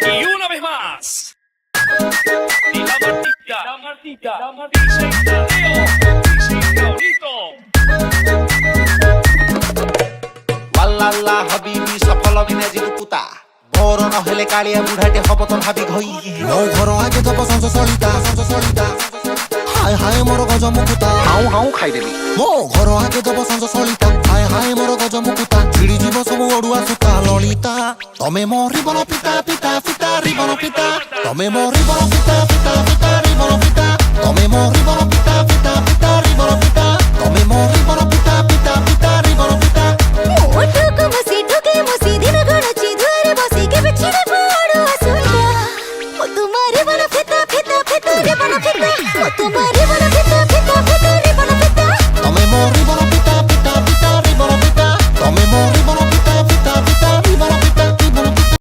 Y una vez más. Y la Martica, DJ Tadeo, DJ Raulito. Walala habibi safal বিনাজি পুতা বড় নহলে কালিয়া বুঢ়াটে হব তোর হাবি ঘই ମୋ ଘର ଆଗେ ଦବ ସଞ୍ଜ ସଳିତା ହାୟ ହାୟ ମୋର ଗଜ ମୁକୁତା হাউ হাউ খাইদেলি ମୋ ଘର ଆଗେ ଦବ ସଞ୍ଜ ସଳିତା ହାୟ ହାୟ ମୋର ଗଜ ମୁକୁତା ଛିଡ଼ିଯିବ ସବୁ ଅଡୁଆ ସୂତା ଲଳିତା ତମେ ମୋ ରିବନ ପିତା ପିତା ପିତା ରିବନ ପିତା ତମେ ମୋ ରିବନ ପିତା ପିତା ପିତା ରିବନ ପିତା ତମେ ମୋ ରିବନ ପିତା ପିତା ପିତା ରିବନ